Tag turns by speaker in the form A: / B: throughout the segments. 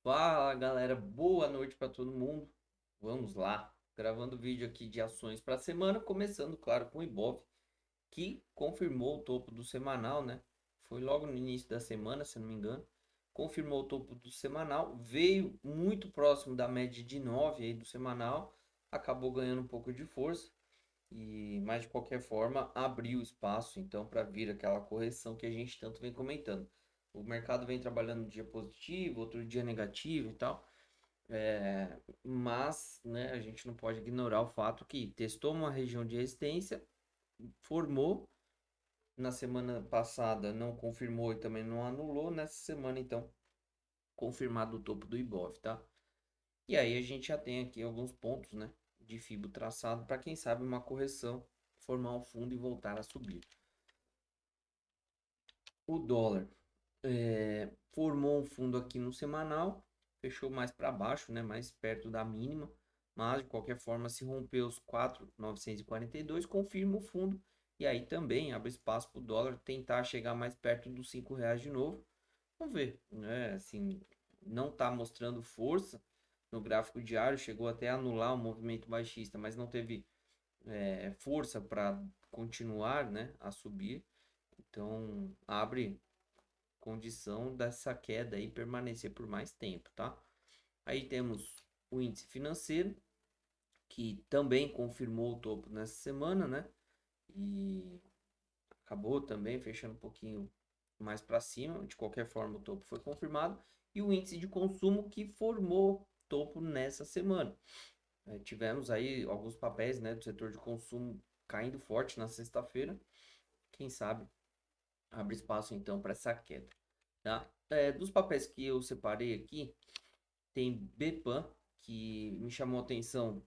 A: Fala galera, boa noite para todo mundo. Vamos lá, gravando vídeo aqui de ações para a semana, começando, claro, com o Ibov, que confirmou o topo do semanal, né? Foi logo no início da semana, se não me engano. Confirmou o topo do semanal, veio muito próximo da média de 9 aí do semanal, acabou ganhando um pouco de força mas de qualquer forma abriu espaço então para vir aquela correção que a gente tanto vem comentando. O mercado vem trabalhando um dia positivo, outro dia negativo e tal. Mas né, a gente não pode ignorar o fato que testou uma região de resistência, formou na semana passada, não confirmou e também não anulou. Nessa semana, então, confirmado o topo do Ibov, tá? E aí a gente já tem aqui alguns pontos, né, de Fibo traçado para quem sabe uma correção, formar um fundo e voltar a subir. O dólar formou um fundo aqui no semanal, fechou mais para baixo, né, mais perto da mínima, mas de qualquer forma se rompeu os 4.942, confirma o fundo e aí também abre espaço para o dólar tentar chegar mais perto dos R$ 5 de novo. Vamos ver, né? Assim, não está mostrando força no gráfico diário, chegou até a anular o movimento baixista, mas não teve força para continuar, né, a subir. Então abre condição dessa queda aí permanecer por mais tempo, tá? Aí temos o índice financeiro, que também confirmou o topo nessa semana, né? E acabou também fechando um pouquinho mais para cima. De qualquer forma, o topo foi confirmado. E o índice de consumo que formou topo nessa semana. Tivemos aí alguns papéis, né, do setor de consumo caindo forte na sexta-feira. Quem sabe abre espaço então para essa queda, tá? Dos papéis que eu separei aqui, tem Bpan, que me chamou a atenção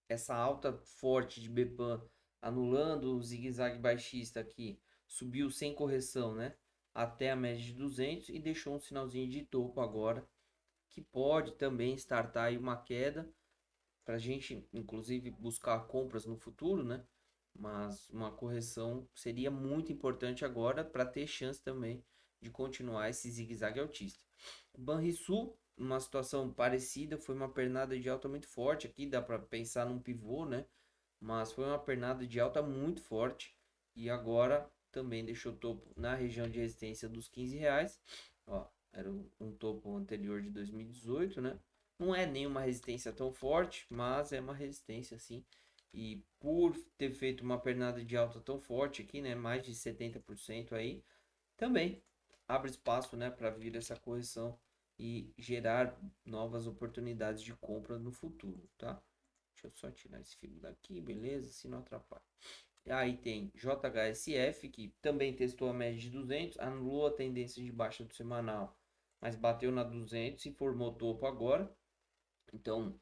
A: essa alta forte de Bpan, anulando o zigue-zague baixista aqui, subiu sem correção, né? Até a média de 200 e deixou um sinalzinho de topo agora, que pode também startar aí uma queda para a gente, inclusive, buscar compras no futuro, né? Mas uma correção seria muito importante agora para ter chance também de continuar esse zigue-zague altista. Banrisul, uma situação parecida, foi uma pernada de alta muito forte aqui, dá para pensar num pivô, né? Mas foi uma pernada de alta muito forte e agora também deixou topo na região de resistência dos R$ 15. Ó, era um topo anterior de 2018, né? Não é nenhuma resistência tão forte, mas é uma resistência sim. E por ter feito uma pernada de alta tão forte aqui, né, mais de 70% aí, também abre espaço, né, para vir essa correção e gerar novas oportunidades de compra no futuro, tá? Deixa eu só tirar esse fio daqui, beleza? Se não atrapalha. Aí tem JHSF, que também testou a média de 200, anulou a tendência de baixa do semanal, mas bateu na 200 e formou topo agora. Então,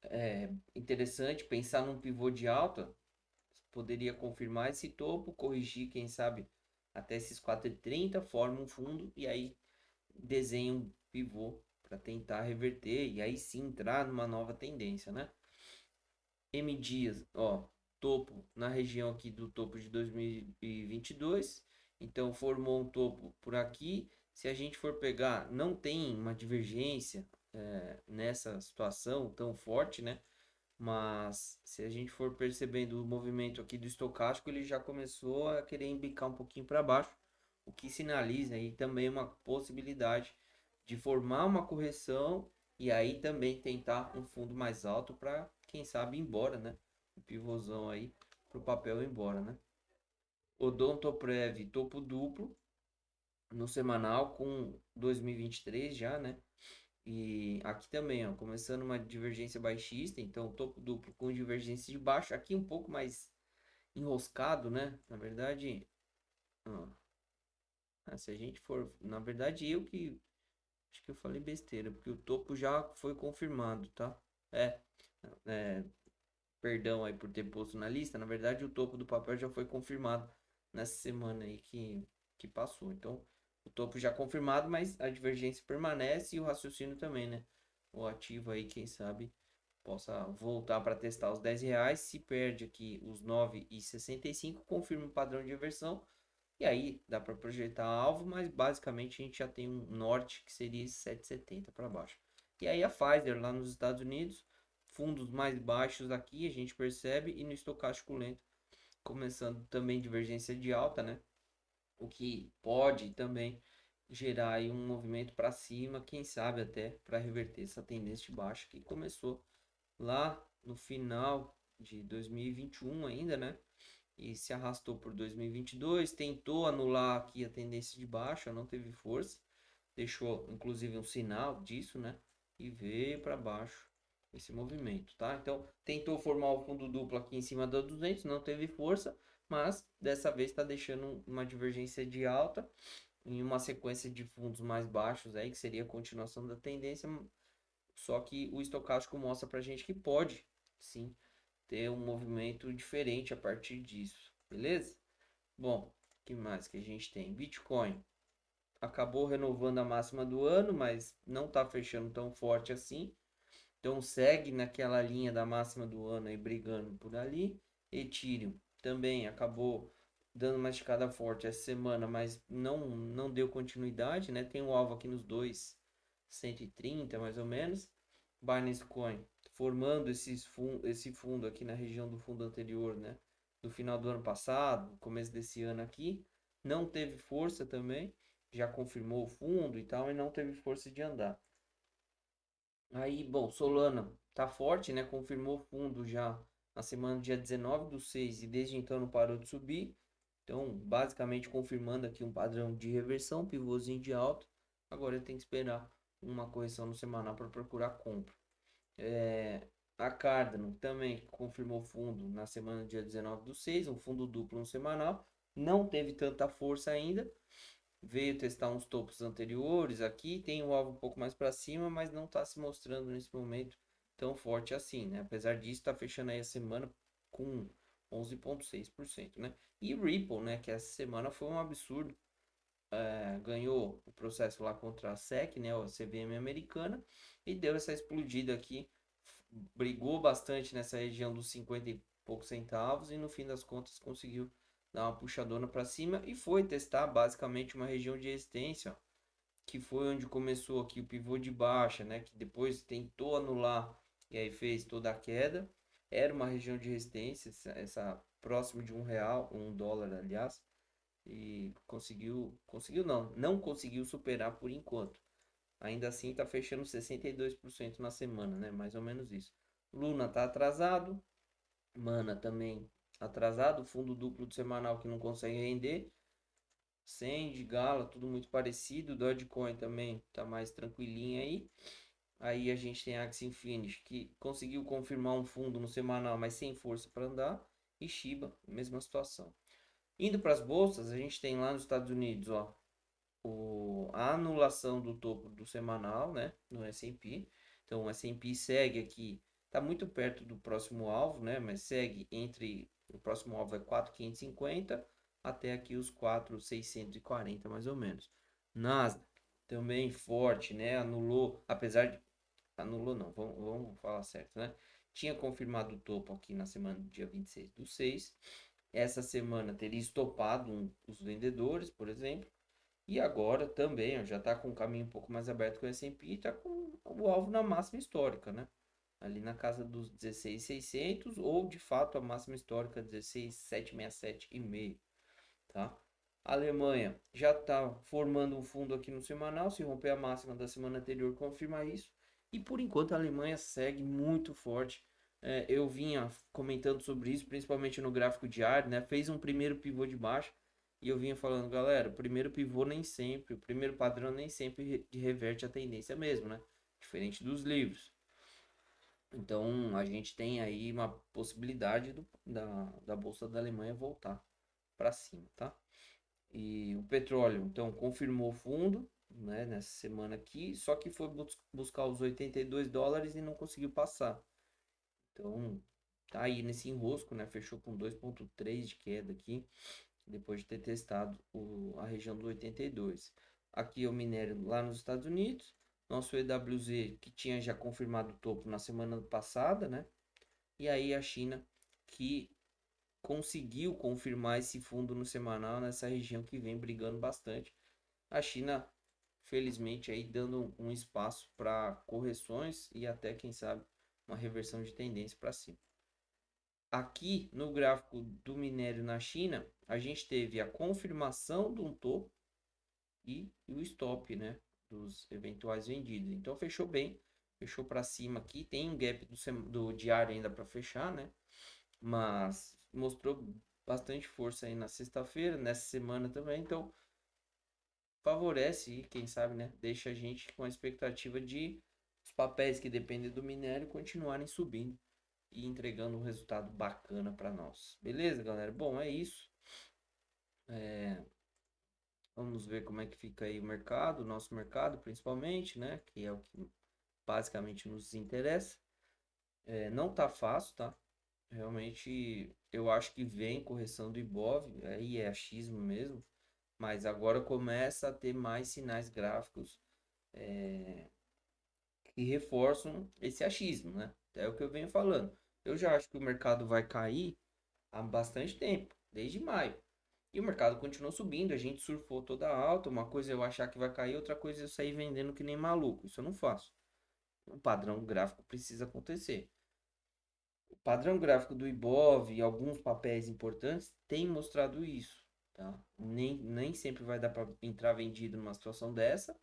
A: é interessante pensar num pivô de alta, poderia confirmar esse topo, corrigir, quem sabe, até esses 4,30, forma um fundo e aí desenha um pivô para tentar reverter e aí sim entrar numa nova tendência, né? M Dias, ó, topo na região aqui do topo de 2022. Então formou um topo por aqui. Se a gente for pegar, não tem uma divergência nessa situação tão forte, né? Mas se a gente for percebendo o movimento aqui do estocástico, ele já começou a querer embicar um pouquinho para baixo, o que sinaliza aí também uma possibilidade de formar uma correção e aí também tentar um fundo mais alto para, quem sabe, ir embora, né? O pivôzão aí para o papel ir embora, né? Odontoprev topo duplo no semanal com 2023 já, né? E aqui também, ó, começando uma divergência baixista, então topo duplo com divergência de baixo, aqui um pouco mais enroscado, né? Na verdade, ó, se a gente for, na verdade eu que acho que eu falei besteira, porque o topo já foi confirmado, tá? É, é, perdão aí por ter posto na lista, na verdade o topo do papel já foi confirmado nessa semana aí que passou. Então, o topo já confirmado, mas a divergência permanece e o raciocínio também, né? O ativo aí, quem sabe, possa voltar para testar os R$ 10. Se perde aqui os 9,65, confirma o padrão de inversão. E aí dá para projetar alvo, mas basicamente a gente já tem um norte que seria esse 7,70 para baixo. E aí a Pfizer lá nos Estados Unidos, fundos mais baixos aqui, a gente percebe, e no estocástico lento, começando também divergência de alta, né? O que pode também gerar aí um movimento para cima, quem sabe até para reverter essa tendência de baixa que começou lá no final de 2021 ainda, né? E se arrastou por 2022, tentou anular aqui a tendência de baixa, não teve força, deixou inclusive um sinal disso, né? E veio para baixo esse movimento, tá? Então, tentou formar o fundo duplo aqui em cima da 200, não teve força, mas dessa vez está deixando uma divergência de alta em uma sequência de fundos mais baixos aí, que seria a continuação da tendência, só que o estocástico mostra pra gente que pode, sim, ter um movimento diferente a partir disso, beleza? Bom, o que mais que a gente tem? Bitcoin acabou renovando a máxima do ano, mas não está fechando tão forte assim. Então segue naquela linha da máxima do ano aí brigando por ali. Ethereum também acabou dando uma esticada forte essa semana, mas não deu continuidade, né? Tem um alvo aqui nos 2,130 mais ou menos. Binance Coin formando esse fundo aqui na região do fundo anterior, né? Do final do ano passado, começo desse ano aqui, não teve força também, já confirmou o fundo e tal, e não teve força de andar. Aí, bom, Solana tá forte, né? Confirmou o fundo já na semana dia 19/6 e desde então não parou de subir. Então, basicamente confirmando aqui um padrão de reversão, pivôzinho de alta. Agora tem que esperar uma correção no semanal para procurar compra. A Cardano também confirmou fundo na semana dia 19/6, um fundo duplo no semanal. Não teve tanta força ainda, veio testar uns topos anteriores aqui, tem o alvo um pouco mais para cima, mas não está se mostrando nesse momento tão forte assim, né? Apesar disso, está fechando aí a semana com 11,6%, né? E Ripple, né, que essa semana foi um absurdo, ganhou o processo lá contra a SEC, né, a CVM americana, e deu essa explodida aqui, brigou bastante nessa região dos 50 e poucos centavos e no fim das contas conseguiu dar uma puxadona para cima e foi testar basicamente uma região de resistência, ó, que foi onde começou aqui o pivô de baixa, né, que depois tentou anular e aí fez toda a queda. Era uma região de resistência, essa próximo de R$ 1, $1, aliás, e conseguiu não conseguiu superar por enquanto. Ainda assim está fechando 62% na semana, né? Mais ou menos isso. Luna tá atrasado, Mana também atrasado, fundo duplo do semanal que não consegue render. Send, Gala, tudo muito parecido. Dogecoin também tá mais tranquilinho aí. Aí a gente tem Axie Infinity que conseguiu confirmar um fundo no semanal, mas sem força para andar. E Shiba, mesma situação. Indo para as bolsas, a gente tem lá nos Estados Unidos, ó, a anulação do topo do semanal, né, no S&P. Então o S&P segue aqui, está muito perto do próximo alvo, né, mas segue entre o próximo alvo é 4.550 até aqui os 4.640 mais ou menos. Nasdaq também forte, né, anulou, apesar de anulou não, vamos falar certo, né? Tinha confirmado o topo aqui na semana do dia 26/6. Essa semana teria estopado os vendedores, por exemplo. E agora também, ó, já está com o caminho um pouco mais aberto com o S&P e está com o alvo na máxima histórica, né? Ali na casa dos 16.600 ou de fato a máxima histórica 16.767,5, tá? A Alemanha já está formando um fundo aqui no semanal, se romper a máxima da semana anterior confirma isso. E por enquanto a Alemanha segue muito forte. Eu vinha comentando sobre isso, principalmente no gráfico diário, né? Fez um primeiro pivô de baixo e eu vinha falando, galera, o primeiro pivô nem sempre, o primeiro padrão nem sempre reverte a tendência mesmo, né? Diferente dos livros. Então a gente tem aí uma possibilidade da Bolsa da Alemanha voltar para cima, tá? E o petróleo, então, confirmou o fundo, né, nessa semana aqui, só que foi buscar os $82 e não conseguiu passar. Então, tá aí nesse enrosco, né? Fechou com 2,3 de queda aqui, depois de ter testado a região do 82. Aqui é o minério lá nos Estados Unidos, nosso EWZ que tinha já confirmado o topo na semana passada, né? E aí a China que conseguiu confirmar esse fundo no semanal nessa região que vem brigando bastante. A China felizmente aí dando um espaço para correções e até, quem sabe, uma reversão de tendência para cima. Aqui no gráfico do minério na China, a gente teve a confirmação de um topo e o stop, né, dos eventuais vendidos. Então fechou bem, fechou para cima aqui, tem um gap do diário ainda para fechar, né? Mas mostrou bastante força aí na sexta-feira, nessa semana também, então favorece e quem sabe, né, deixa a gente com a expectativa de os papéis que dependem do minério continuarem subindo e entregando um resultado bacana para nós. Beleza, galera? Bom, é isso. Vamos ver como é que fica aí o mercado, o nosso mercado principalmente, né? Que é o que basicamente nos interessa. Não tá fácil, tá? Realmente eu acho que vem correção do Ibov, aí é achismo mesmo, mas agora começa a ter mais sinais gráficos que reforçam esse achismo, né? É o que eu venho falando. Eu já acho que o mercado vai cair há bastante tempo, desde maio. E o mercado continuou subindo, a gente surfou toda a alta. Uma coisa é eu achar que vai cair, outra coisa é eu sair vendendo que nem maluco. Isso eu não faço. O padrão gráfico precisa acontecer. O padrão gráfico do Ibov e alguns papéis importantes têm mostrado isso. Tá? Nem sempre vai dar para entrar vendido numa situação dessa,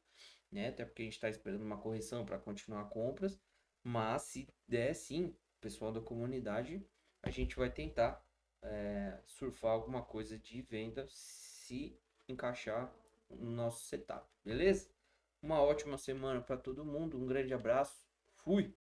A: né? Até porque a gente está esperando uma correção para continuar compras. Mas se der sim, o pessoal da comunidade, a gente vai tentar surfar alguma coisa de venda se encaixar no nosso setup, beleza? Uma ótima semana para todo mundo, um grande abraço, fui!